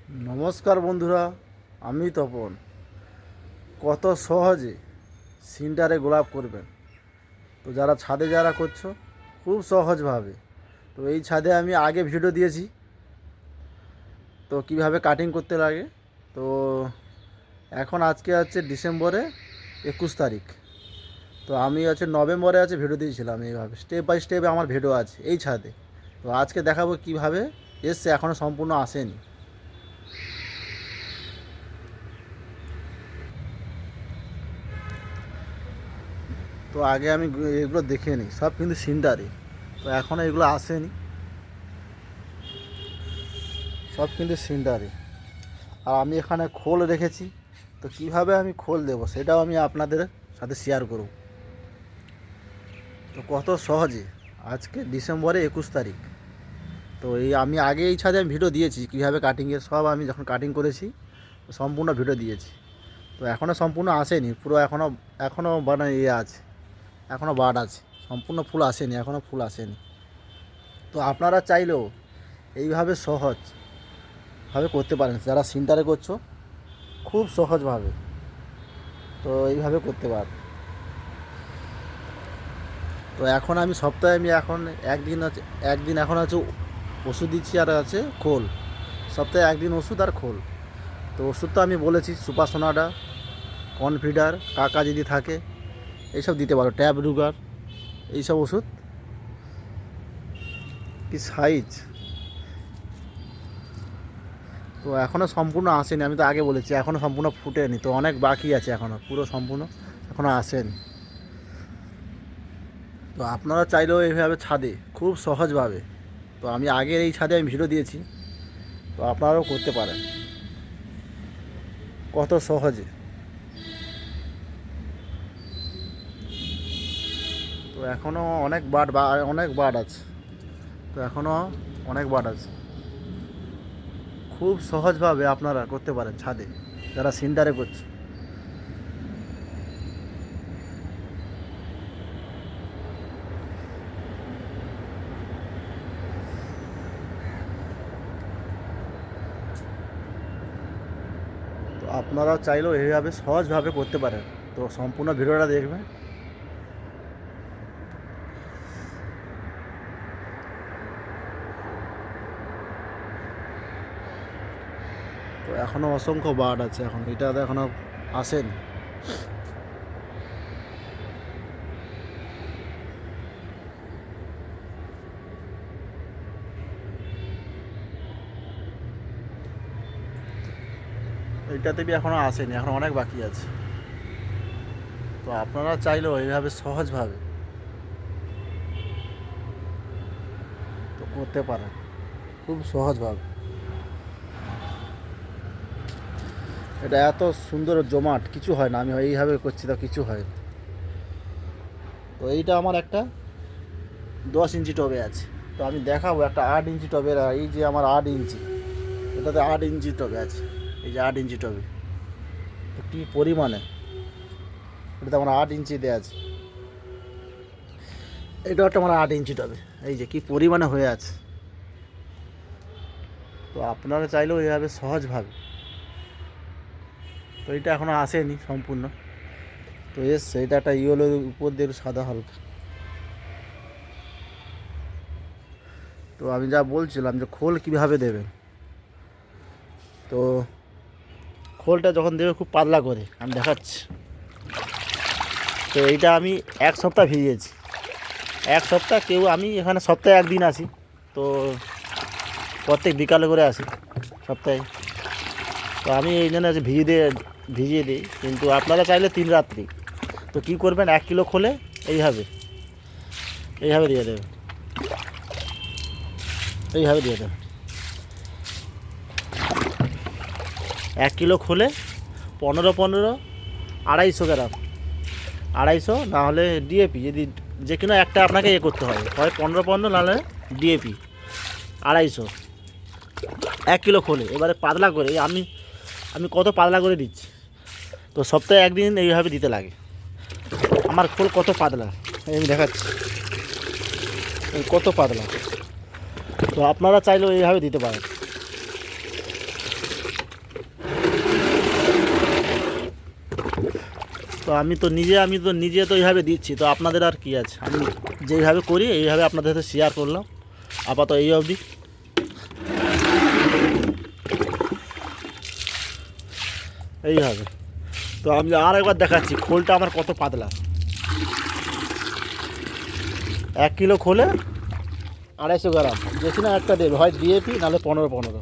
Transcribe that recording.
নমস্কার বন্ধুরা, আমি তপন। কত সহজে সিন্টারে গোলাপ করবেন, তো যারা ছাদে যারা করছো খুব সহজভাবে। তো এই ছাদে আমি আগে ভিডিও দিয়েছি, তো কিভাবে কাটিং করতে লাগে। তো এখন আজকে আছে ডিসেম্বরে 21 তারিখ, তো আমি নভেম্বরে ভিডিও দিয়েছিলাম। এইভাবে স্টেপ বাই স্টেপ আমার ভিডিও আছে এই ছাদে। তো আজকে দেখাবো কিভাবে এসছে, এখনও সম্পূর্ণ আসেনি। তো আগে আমি এগুলো দেখে নিই, সব কিন্তু সিন্টারে। তো এখনও এগুলো আসেনি, সব কিন্তু সিন্টারে। আর আমি এখানে খোল রেখেছি, তো কিভাবে আমি খোল দেবো সেটাও আমি আপনাদের সাথে শেয়ার করব। তো কত সহজে আজকে ডিসেম্বরে 21 তারিখ। তো আমি আগে এই ছাদে আমি ভিডিও দিয়েছি কীভাবে কাটিংয়ের, সব আমি যখন কাটিং করেছি সম্পূর্ণ ভিডিও দিয়েছি। তো এখনও সম্পূর্ণ আসেনি, পুরো এখনও মানে আছে, এখনও বাড আছে, সম্পূর্ণ ফুল আসেনি, এখনও ফুল আসেনি। তো আপনারা চাইলেও এইভাবে সহজভাবে করতে পারেন, যারা সিন্টারে করছো খুব সহজভাবে তো এইভাবে করতে পারেন। তো এখন আমি সপ্তাহে এখন একদিন এখন ওষুধ দিচ্ছি, আর আছে খোল। সপ্তাহে একদিন ওষুধ আর খোল। তো ওষুধ তো আমি বলেছি সুপার সোনাডা, কনফিডার, কাকা যদি থাকে এইসব দিতে পারো, ট্যাব রুগার, এইসব ওষুধ। কি সাইজ! তো এখনও সম্পূর্ণ আসেনি, আমি তো আগে বলেছি এখনও সম্পূর্ণ ফুটেনি, তো অনেক বাকি আছে, এখনও পুরো সম্পূর্ণ এখনও আসেনি। তো আপনারা চাইলেও এইভাবে ছাদে খুব সহজভাবে, তো আমি আগের এই ছাদে আমি ভিডিও দিয়েছি, তো আপনারাও করতে পারেন কত সহজে। তো এখনও অনেক বাড আছে, তো এখনও অনেক বাড আছে। খুব সহজভাবে আপনারা করতে পারেন ছাদে, যারা সিন্টারে করছে। তো আপনারা চাইলেও এইভাবে সহজভাবে করতে পারেন, তো সম্পূর্ণ ভিডিওটা দেখবেন। তো এখনও অসংখ্য বার্ড আছে, এখন এটাতে এখনও আসেনি। এইটাতে এখনও আসেনি, এখন অনেক বাকি আছে। তো আপনারা চাইলেও এইভাবে সহজভাবে তো করতে পারেন, খুব সহজভাবে। এটা এত সুন্দর জমাট, কিছু হয় না, আমি এইভাবে করছি তো কিছু হয় না। তো এইটা আমার একটা 10 ইঞ্চি টবে আছে, তো আমি দেখাবো একটা 8 ইঞ্চি টবের। এই যে আমার 8 ইঞ্চি, এটাতে 8 ইঞ্চি টবে আছে, এই যে 8 ইঞ্চি টবে কী পরিমাণে, এটাতে আমার 8 ইঞ্চি দেওয়া আছে। এটা একটা আমার 8 ইঞ্চি টবে, এই যে কী পরিমাণে হয়ে আছে। তো আপনারা চাইলেও এইভাবে সহজভাবে, তো এটা এখনও আসেনি সম্পূর্ণ, তো এসছে। এটা একটা ইয়েলোর উপর দিয়ে সাদা হালকা। তো আমি যা বলছিলাম যে খোল কীভাবে দেবেন, তো খোলটা যখন দেবে খুব পাতলা করে আমি দেখাচ্ছি। তো এইটা আমি 1 সপ্তাহ ভিজিয়েছি, 1 সপ্তাহ। আমি এখানে সপ্তাহে একদিন আসি, তো প্রত্যেক বিকালে করে আসি সপ্তাহে। তো আমি এই জন্য ভিজিয়ে দিই, কিন্তু আপনারা চাইলে 3 রাত্রি। তো কী করবেন, 1 কিলো খোলে এইভাবে এইভাবে দিয়ে দেবেন, এইভাবে দিয়ে দেবেন। 1 কিলো খোলে 15 250 গ্রাম, 250, না হলে ডিএপি, যদি যে কোনো একটা আপনাকে করতে হবে, হয় 15 নাহলে ডিএপি 250, 1 কিলো খোলে। এবারে পাতলা করে আমি কত পাতলা করে দিচ্ছি, তো সপ্তাহে একদিন এইভাবে দিতে লাগে। আমার খোল কত পাতলা আমি দেখাচ্ছি, কত পাতলা। তো আপনারা চাইলেও এইভাবে দিতে পারেন। তো আমি তো নিজে তো এইভাবে দিচ্ছি, তো আপনাদের আর কি আছে, আমি যেইভাবে করি এইভাবে আপনাদের সাথে শেয়ার করলাম। আপাতত এই অবধি। এইভাবে তো আমি আর একবার দেখাচ্ছি খোলটা আমার কত পাতলা। 1 কিলো খোলে 250 গ্রাম, বেশি না একটা দেবে, হয় ডিএপি নাহলে 15-15।